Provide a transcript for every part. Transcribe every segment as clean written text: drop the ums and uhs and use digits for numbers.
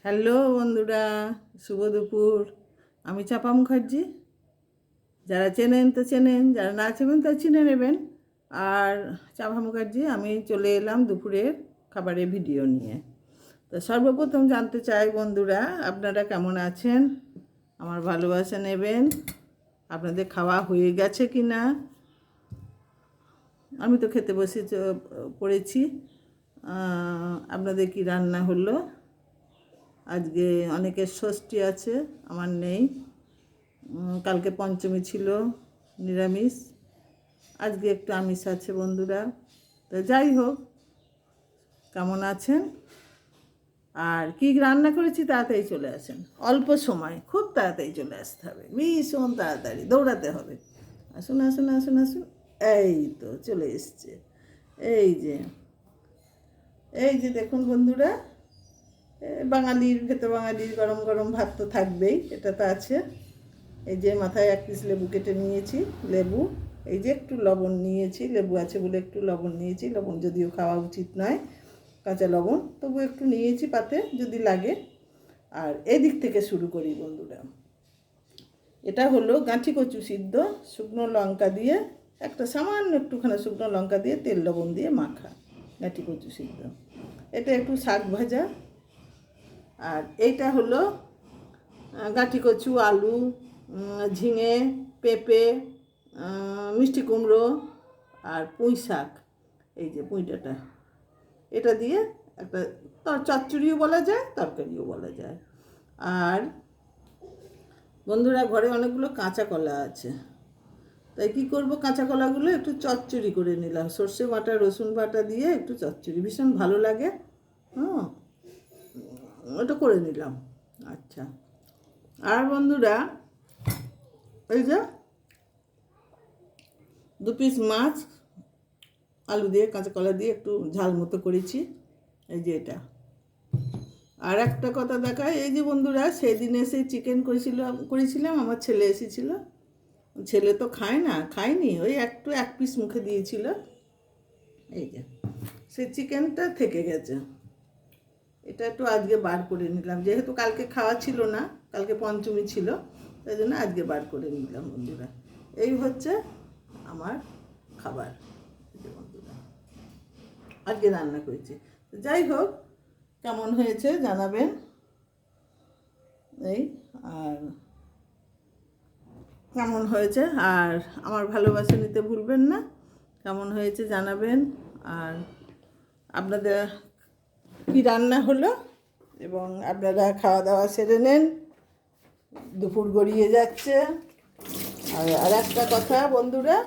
Hello বন্ধুরা, শুভ দুপুর। আমি চাপা মুখার্জি। যারা চেনেন তো চেনেন, যারা না চেনেন তা চিনে নেবেন। আর চাপা মুখার্জি, আমি চলে এলাম দুপুরের খাবারের ভিডিও নিয়ে। তো সর্বপ্রথম জানতে চাই বন্ধুরা, আপনারা কেমন আছেন? আমার ভালোবাসা নেবেন। আপনাদের খাওয়া হয়ে গেছে কি না? আমি তো খেতে বসে পড়েছি। আপনাদের কি রান্না হলো? আজকে অনেকের ষষ্ঠী আছে, আমার নেই। কালকে পঞ্চমী ছিল, নিরামিষ। আজকে একটু আমিষ আছে বন্ধুরা। তো যাই হোক, কেমন আছেন? আর কি রান্না করেছি তাড়াতাড়ি চলে আসেন। অল্প সময়, খুব তাড়াতাড়ি চলে আসতে হবে, ভীষণ তাড়াতাড়ি দৌড়াতে হবে। আসুন আসুন আসুন আসুন। এই তো চলে এসছে। এই যে এই যে দেখুন বন্ধুরা, বাঙালির ভেতর বাঙালির গরম গরম ভাত তো থাকবেই, এটা তো আছে। এই যে মাথায় এক পিস লেবু কেটে নিয়েছি, লেবু। এই যে একটু লবণ নিয়েছি, লেবু আছে বলে একটু লবণ নিয়েছি। লবণ যদিও খাওয়া উচিত নয়, কাঁচা লবণ, তবু একটু নিয়েছি পাতে যদি লাগে। আর এদিক থেকে শুরু করি বন্ধুরা। এটা হলো গাঁঠি কচু সিদ্ধ, শুকনো লঙ্কা দিয়ে, একটা সামান্য একটুখানি শুকনো লঙ্কা দিয়ে তেল লবণ দিয়ে মাখা গাঁঠি কচু সিদ্ধ। এটা একটু শাক ভাজা। আর এইটা হলো গাঁঠি কচু, আলু, ঝিঙে, পেঁপে, মিষ্টি কুমড়ো আর পুঁই শাক। এই যে পুঁইটাটা, এটা দিয়ে একটা চচ্চড়িও বলা যায়, তরকারিও বলা যায়। আর বন্ধুরা, ঘরে অনেকগুলো কাঁচা কলা আছে, তাই কী করবো, কাঁচা কলাগুলো একটু চচ্চড়ি করে নিলাম। সর্ষে বাটা, রসুন বাটা দিয়ে একটু চচ্চড়ি, ভীষণ ভালো লাগে। ওটা করে নিলাম। আচ্ছা। আর বন্ধুরা, এই যে 2 পিস মাছ আলু দিয়ে, কাঁচা কলা দিয়ে একটু ঝাল মতো করেছি। এই যে এটা। আর একটা কথা দেখায়, এই যে বন্ধুরা, সেদিন এসে চিকেন করেছিলাম, আমার ছেলে এসেছিল। ছেলে তো খায় না, খায়নি, ওই এক পিস মুখে দিয়েছিল। এই যে সেই চিকেনটা থেকে গেছে, এটা একটু আজকে বার করে নিলাম, যেহেতু কালকে খাওয়া ছিল না, কালকে পঞ্চমী ছিল, তাই জন্য আজকে বার করে নিলাম বন্ধুরা। এই হচ্ছে আমার খাবার বন্ধুরা, আজকে রান্না করেছি। যাই হোক, কেমন হয়েছে জানাবেন। এই আর কেমন হয়েছে, আর আমার ভালোবাসা নিতে ভুলবেন না। কেমন হয়েছে জানাবেন। আর আপনাদের কি রান্না হলো, এবং আপনারা খাওয়া দাওয়া সেরে নেন, দুপুর গড়িয়ে যাচ্ছে। আর একটা কথা বন্ধুরা,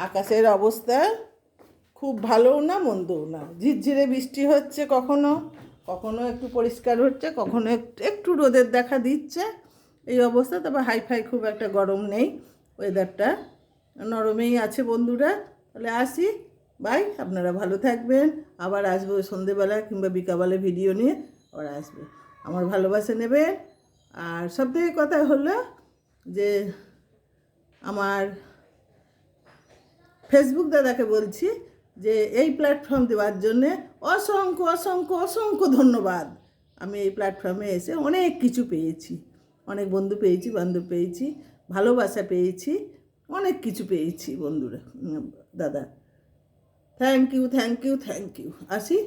আকাশের অবস্থা খুব ভালোও না মন্দও না, ঝিরঝিরে বৃষ্টি হচ্ছে, কখনো কখনো একটু পরিষ্কার হচ্ছে, কখনো একটু রোদের দেখা দিচ্ছে, এই অবস্থা। তবে হাইফাই খুব একটা গরম নেই, ওয়েদারটা নরমেই আছে বন্ধুরা। তাহলে আসি, বাই। আপনারা ভালো থাকবেন। আবার আসবো সন্ধেবেলা কিংবা বিকালবেলা ভিডিও নিয়ে, আবার আসবো। আমার ভালোবাসা নেবেন। আর সবথেকে কথা হলো যে, আমার ফেসবুক দাদাকে বলছি যে এই প্ল্যাটফর্ম দেওয়ার জন্যে অসংখ্য অসংখ্য অসংখ্য ধন্যবাদ। আমি এই প্ল্যাটফর্মে এসে অনেক কিছু পেয়েছি, অনেক বন্ধু পেয়েছি, বান্ধব পেয়েছি, ভালোবাসা পেয়েছি, অনেক কিছু পেয়েছি বন্ধুরা। দাদা, thank you thank you thank you. আসি।